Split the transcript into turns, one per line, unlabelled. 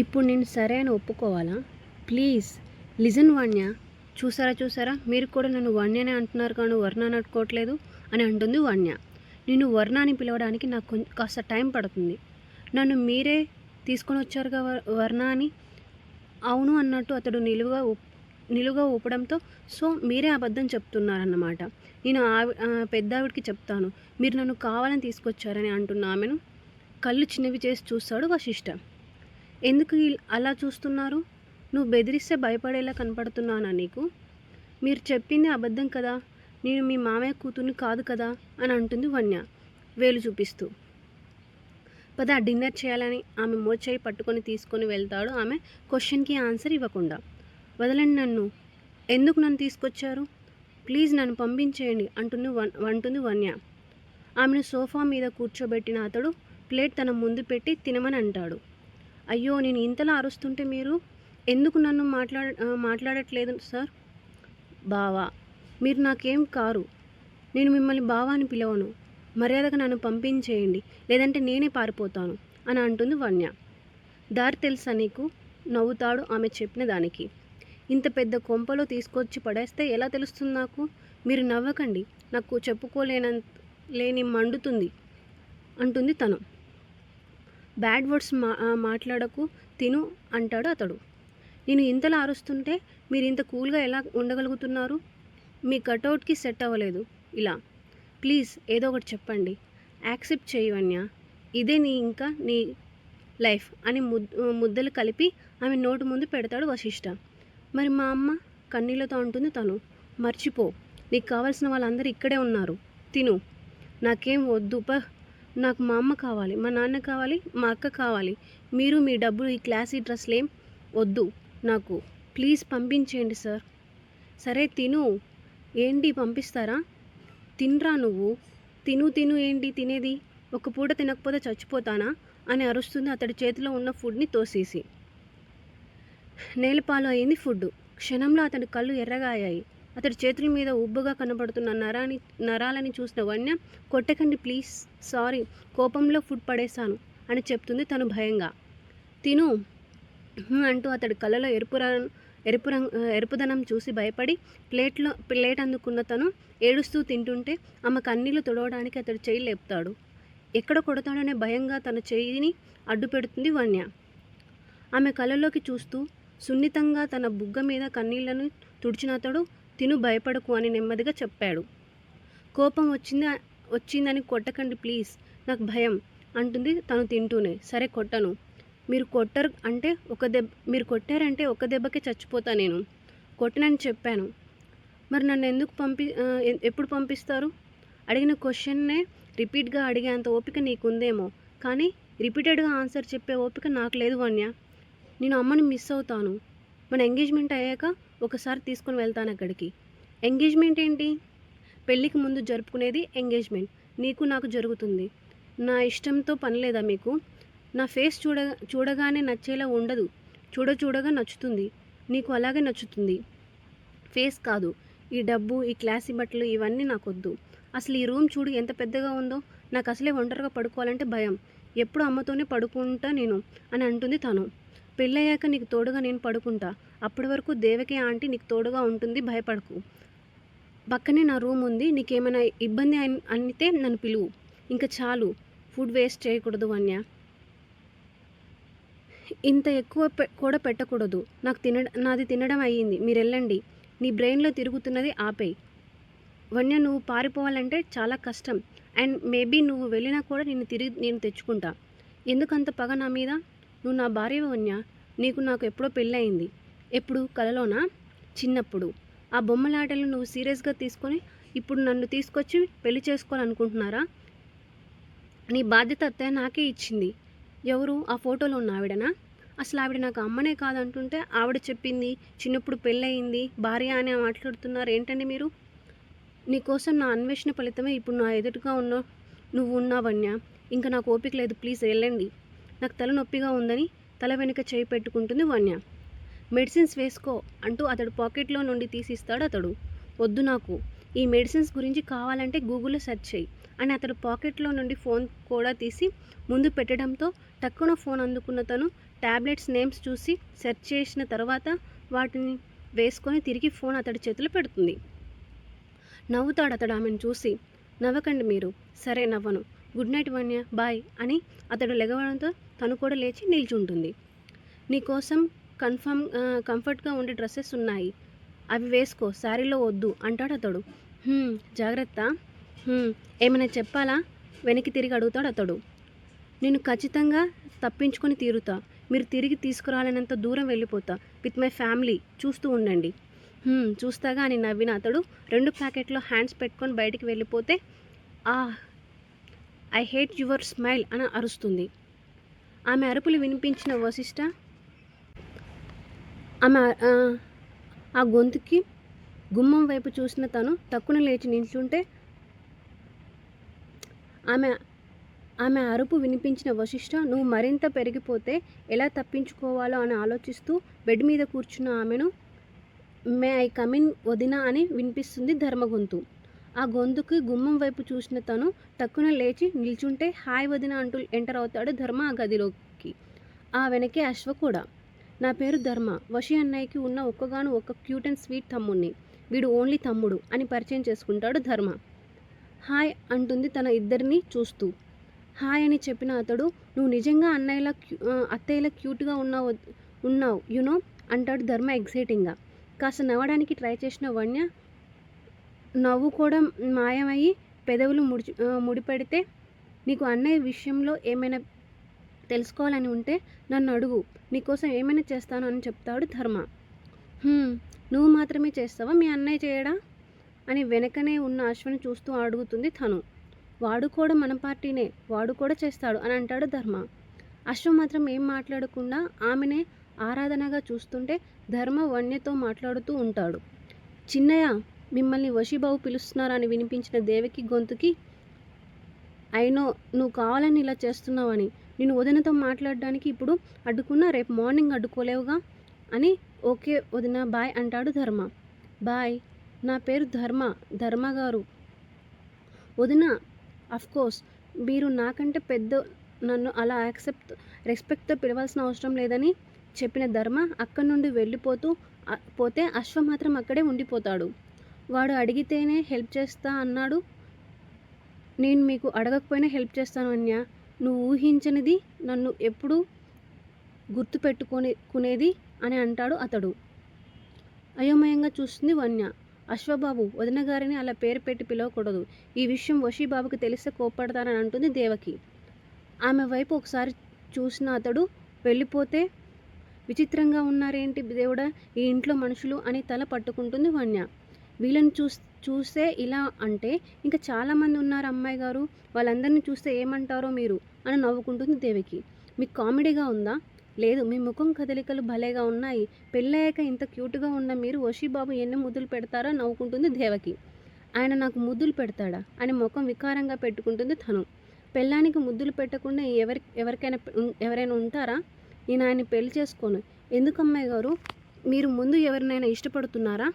ఇప్పుడు నేను సరే అని ఒప్పుకోవాలా? ప్లీజ్ లిజన్ వన్య. చూసారా మీరు కూడా నన్ను వన్యనే అంటున్నారు కానీ వర్ణ అని అనుకోవట్లేదు అని అంటుంది వన్య. నేను వర్ణ అని పిలవడానికి నాకు కాస్త టైం పడుతుంది. నన్ను మీరే తీసుకొని వచ్చారుగా వర్ణ అని. అవును అన్నట్టు అతడు నిలువుగా ఊపడంతో సో మీరే అబద్ధం చెప్తున్నారన్నమాట. నేను పెద్దావిడికి చెప్తాను మీరు నన్ను కావాలని తీసుకొచ్చారని అంటున్న ఆమెను కళ్ళు చిన్నవి చేసి చూస్తాడు వశిష్ఠ. ఎందుకు అలా చూస్తున్నారు? నువ్వు బెదిరిస్తే భయపడేలా కనపడుతున్నానా నీకు? మీరు చెప్పింది అబద్ధం కదా, నేను మీ మామయ్య కూతుర్ని కాదు కదా అని అంటుంది వన్య వేలు చూపిస్తూ. పద డిన్నర్ చేయాలని ఆమె మోచేయి పట్టుకొని తీసుకొని వెళ్తాడు ఆమె క్వశ్చన్కి ఆన్సర్ ఇవ్వకుండా. వదలండి నన్ను, ఎందుకు నన్ను తీసుకొచ్చారు? ప్లీజ్ నన్ను పంపించేయండి అంటుంది వన్య. ఆమెను సోఫా మీద కూర్చోబెట్టిన అతడు ప్లేట్ తన ముందు పెట్టి తినమని అంటాడు. అయ్యో నేను ఇంతలా అరుస్తుంటే మీరు ఎందుకు నన్ను మాట్లాడట్లేదు సార్? బావా, మీరు నాకేం కారు, నేను మిమ్మల్ని బావా అని పిలవను. మర్యాదగా నన్ను పంపించేయండి లేదంటే నేనే పారిపోతాను అని అంటుంది వన్య. దారి తెలుసా నీకు? నవ్వుతాడు ఆమె చెప్పిన దానికి. ఇంత పెద్ద కొంపలో తీసుకొచ్చి పడేస్తే ఎలా తెలుస్తుంది నాకు? మీరు నవ్వకండి, నాకు లేని మండుతుంది అంటుంది తను. బ్యాడ్ వర్డ్స్ మాట్లాడకు తిను అంటాడు అతడు. నేను ఇంతలా అరుస్తుంటే మీరు ఇంత కూల్గా ఎలా ఉండగలుగుతున్నారు? మీ కటౌట్కి సెట్ అవ్వలేదు ఇలా. ప్లీజ్ ఏదో ఒకటి చెప్పండి, యాక్సెప్ట్ చేయవన్యా, ఇదే నీ లైఫ్ అని ముద్దలు కలిపి ఆమె నోటు ముందు పెడతాడు వశిష్ఠ. మరి మా అమ్మ కన్నీళ్లతో అంటుంది తను. మర్చిపో, నీకు కావాల్సిన వాళ్ళందరూ ఇక్కడే ఉన్నారు, తిను. నాకేం వద్దు నాకు మా అమ్మ కావాలి, మా నాన్న కావాలి, మా అక్క కావాలి. మీరు మీ డబ్బులు ఈ క్లాసీ డ్రెస్లు ఏం వద్దు నాకు. ప్లీజ్ పంపించేయండి సార్. సరే తిను. ఏంటి పంపిస్తారా? తినరా నువ్వు. తిను ఏంటి తినేది? ఒక పూట తినకపోతే చచ్చిపోతానా అని అరుస్తుంది అతడి చేతిలో ఉన్న ఫుడ్ని తోసేసి. నేలపాలు అయింది ఫుడ్. క్షణంలో అతడి కళ్ళు ఎర్రగా అయ్యాయి. అతడి చేతుల మీద ఉబ్బుగా కనబడుతున్న నరాలని చూసిన వన్య కొట్టకండి ప్లీజ్, సారీ, కోపంలో ఫుడ్ పడేశాను అని చెప్తుంది తను భయంగా. తిను అంటూ అతడి కళ్ళలో ఎరుపుదనం చూసి భయపడి ప్లేట్ అందుకున్న తను ఏడుస్తూ తింటుంటే ఆమె కన్నీళ్లు తుడవడానికి అతడు చెయ్యి లేపుతాడు. ఎక్కడ కొడతాడనే భయంగా తన చెయ్యిని అడ్డు పెడుతుంది వన్య. ఆమె కళ్ళలోకి చూస్తూ సున్నితంగా తన బుగ్గ మీద కన్నీళ్లను తుడిచిన అతడు తిను భయపడకు అని నెమ్మదిగా చెప్పాడు. కోపం వచ్చిందని కొట్టకండి ప్లీజ్, నాకు భయం అంటుంది తను తింటూనే. సరే కొట్టను. మీరు కొట్టారంటే ఒక దెబ్బకే చచ్చిపోతా నేను. కొట్టనని చెప్పాను. మరి నన్ను ఎప్పుడు పంపిస్తారు? అడిగిన క్వశ్చన్నే రిపీట్గా అడిగేంత ఓపిక నీకుందేమో, కానీ రిపీటెడ్గా ఆన్సర్ చెప్పే ఓపిక నాకు లేదు వన్య. నేను అమ్మని మిస్ అవుతాను. మన ఎంగేజ్మెంట్ అయ్యాక ఒకసారి తీసుకొని వెళ్తాను అక్కడికి. ఎంగేజ్మెంట్ ఏంటి? పెళ్ళికి ముందు జరుపుకునేది ఎంగేజ్మెంట్. నీకు నాకు జరుగుతుంది. నా ఇష్టంతో పని లేదా మీకు? నా ఫేస్ చూడగానే నచ్చేలా ఉండదు, చూడగా నచ్చుతుంది. నీకు అలాగే నచ్చుతుంది. ఫేస్ కాదు, ఈ డబ్బు, ఈ క్లాసీ బట్టలు ఇవన్నీ నాకొద్దు. అసలు ఈ రూమ్ చూడు ఎంత పెద్దగా ఉందో. నాకు అసలే ఒంటరిగా పడుకోవాలంటే భయం. ఎప్పుడు అమ్మతోనే పడుకుంటా నేను అని అంటుంది తను. పెళ్ళయ్యాక నీకు తోడుగా నేను పడుకుంటా. అప్పటి వరకు దేవకి ఆంటీ నీకు తోడుగా ఉంటుంది, భయపడకు. పక్కనే నా రూమ్ ఉంది. నీకేమైనా ఇబ్బంది అనితే నన్ను పిలువు. ఇంకా చాలు, ఫుడ్ వేస్ట్ చేయకూడదు వన్య. ఇంత ఎక్కువ కూడా పెట్టకూడదు. నాది తినడం అయ్యింది, మీరు వెళ్ళండి. నీ బ్రెయిన్లో తిరుగుతున్నది ఆపేయి. వన్య, నువ్వు పారిపోవాలంటే చాలా కష్టం. అండ్ మేబీ నువ్వు వెళ్ళినా కూడా నేను తెచ్చుకుంటా. ఎందుకంత పగ నా మీద? నువ్వు నా భార్య వన్య. నాకు ఎప్పుడో పెళ్ళయింది. ఎప్పుడు? కలలోనా? చిన్నప్పుడు. ఆ బొమ్మలాటలు నువ్వు సీరియస్గా తీసుకొని ఇప్పుడు నన్ను తీసుకొచ్చి పెళ్లి చేసుకోవాలనుకుంటున్నారా? నీ బాధ్యత అత్తయ్య నాకే ఇచ్చింది. ఎవరు? ఆ ఫోటోలో ఉన్న ఆవిడనా? అసలు ఆవిడ నాకు అమ్మనే కాదంటుంటే ఆవిడ చెప్పింది చిన్నప్పుడు పెళ్ళయింది, భార్య అని మాట్లాడుతున్నారు ఏంటండి మీరు? నీకోసం నా అన్వేషణ ఫలితమే ఇప్పుడు నా ఎదురుగా నువ్వు ఉన్నావన్య. ఇంకా నాకు ఓపిక లేదు, ప్లీజ్ వెళ్ళండి. నాకు తలనొప్పిగా ఉందని తల వెనుక చేయి పెట్టుకుంటుంది వన్య. మెడిసిన్స్ వేసుకో అంటూ అతడు పాకెట్లో నుండి తీసిస్తాడు అతడు. వద్దు నాకు. ఈ మెడిసిన్స్ గురించి కావాలంటే గూగుల్లో సెర్చ్ చేయి అని అతడు పాకెట్లో నుండి ఫోన్ కూడా తీసి ముందు పెట్టడంతో టక్కున ఫోన్ అందుకున్న తను ట్యాబ్లెట్స్ నేమ్స్ చూసి సెర్చ్ చేసిన తర్వాత వాటిని వేసుకొని తిరిగి ఫోన్ అతడి చేతిలో పెడుతుంది. నవ్వుతాడు అతడు ఆమెను చూసి. నవ్వకండి మీరు. సరే నవ్వను. గుడ్ నైట్ వన్య, బాయ్ అని అతడు లెగవడంతో తను కూడా లేచి నిల్చుంటుంది. నీకోసం కంఫర్ట్గా ఉండే డ్రెస్సెస్ ఉన్నాయి, అవి వేసుకో, శారీలో వద్దు అంటాడు అతడు. జాగ్రత్త. ఏమైనా చెప్పాలా? వెనక్కి తిరిగి అడుగుతాడు అతడు. నేను ఖచ్చితంగా తప్పించుకొని తీరుతా. మీరు తిరిగి తీసుకురాలేనంత దూరం వెళ్ళిపోతా విత్ మై ఫ్యామిలీ. చూస్తూ ఉండండి. చూస్తాగా అని నవ్విన అతడు 2 ప్యాకెట్లో హ్యాండ్స్ పెట్టుకొని బయటికి వెళ్ళిపోతే ఐ హేట్ యువర్ స్మైల్ అని అరుస్తుంది. ఆమె అరుపులు వినిపించిన వశిష్ఠ ఆమె ఆ గొంతుకి గుమ్మం వైపు చూసిన తను టక్కున లేచి నిల్చుంటే ఆమె అరుపు వినిపించిన వశిష్ఠ నువ్వు మరింత పెరిగిపోతే ఎలా తప్పించుకోవాలో అని ఆలోచిస్తూ బెడ్ మీద కూర్చున్న ఆమెను మే ఐ కమిన్ వదినా అని వినిపిస్తుంది ధర్మ గొంతు. ఆ గొంతుకి గుమ్మం వైపు చూసిన తను టక్కున లేచి నిల్చుంటే హాయ్ వదిన అంటూ ఎంటర్ అవుతాడు ధర్మ ఆ గదిలోకి. ఆ వెనకే అశ్వ కూడా. నా పేరు ధర్మ, వశి అన్నయ్యకి ఉన్న ఒక్కగాను ఒక్క క్యూట్ అండ్ స్వీట్ తమ్ముడిని. వీడు ఓన్లీ తమ్ముడు అని పరిచయం చేసుకుంటాడు ధర్మ. హాయ్ అంటుంది తన ఇద్దరిని చూస్తూ. హాయ్ అని చెప్పిన అతడు నువ్వు నిజంగా అత్తయ్యలా క్యూట్గా ఉన్నావు యునో అంటాడు ధర్మ ఎగ్జైటింగ్గా. కాస్త నవ్వడానికి ట్రై చేసిన వన్య నవ్వు కూడా మాయమయ్యి పెదవులు ముడిపెడితే నీకు అన్నయ్య విషయంలో ఏమైనా తెలుసుకోవాలని ఉంటే నన్ను అడుగు, నీకోసం ఏమైనా చేస్తాను అని చెప్తాడు ధర్మ. నువ్వు మాత్రమే చేస్తావా, మీ అన్నయ్య చేయడా అని వెనకనే ఉన్న అశ్వని చూస్తూ అడుగుతుంది తను. వాడు కూడా మన పార్టీనే, వాడు కూడా చేస్తాడు అని అంటాడు ధర్మ. అశ్వ మాత్రం ఏం మాట్లాడకుండా ఆమెనే ఆరాధనగా చూస్తుంటే ధర్మ వన్యతో మాట్లాడుతూ ఉంటాడు. చిన్నయ్య, మిమ్మల్ని వశీబాబు పిలుస్తున్నారని వినిపించిన దేవకి గొంతుకి అయినో నువ్వు కావాలని ఇలా చేస్తున్నావని. నేను వదినతో మాట్లాడడానికి ఇప్పుడు అడ్డుకున్నా, రేపు మార్నింగ్ అడ్డుకోలేవుగా అని. ఓకే వదిన, బాయ్ అంటాడు ధర్మ. బాయ్, నా పేరు ధర్మ గారు. వదిన, అఫ్కోర్స్ మీరు నాకంటే పెద్ద, నన్ను అలా రెస్పెక్ట్తో పిలవాల్సిన అవసరం లేదని చెప్పిన ధర్మ అక్కడి నుండి పోతే అశ్వ మాత్రం అక్కడే ఉండిపోతాడు. వాడు అడిగితేనే హెల్ప్ చేస్తా అన్నాడు, నేను మీకు అడగకపోయినా హెల్ప్ చేస్తాను అన్య. నువ్వు ఊహించనిది నన్ను ఎప్పుడూ గుర్తుపెట్టుకునేది అని అంటాడు అతడు. అయోమయంగా చూస్తుంది వన్య. అశ్వబాబు, వదిన గారిని అలా పేరు పెట్టి పిలవకూడదు. ఈ విషయం వశీబాబుకి తెలిస్తే కోప్పడతానని అంటుంది దేవకి. ఆమె వైపు ఒకసారి చూసిన అతడు వెళ్ళిపోతే విచిత్రంగా ఉన్నారేంటి దేవుడా ఈ ఇంట్లో మనుషులు అని తల పట్టుకుంటుంది వన్య. వీళ్ళని చూస్తే ఇలా అంటే ఇంకా చాలామంది ఉన్నారు అమ్మాయి గారు, వాళ్ళందరినీ చూస్తే ఏమంటారో మీరు అని నవ్వుకుంటుంది దేవకి. మీకు కామెడీగా ఉందా? లేదు, మీ ముఖం కదలికలు భలేగా ఉన్నాయి. పెళ్ళయ్యాక ఇంత క్యూట్గా ఉన్న మీరు వశీబాబు ఎన్ని ముద్దులు పెడతారో నవ్వుకుంటుంది దేవకి. ఆయన నాకు ముద్దులు పెడతాడా అని ముఖం వికారంగా పెట్టుకుంటుంది తను. పెళ్ళానికి ముద్దులు పెట్టకుండా ఎవరైనా ఉంటారా? నేను ఆయన్ని పెళ్లి చేసుకోను. ఎందుకు అమ్మాయి గారు, మీరు ముందు ఎవరినైనా ఇష్టపడ్డారా?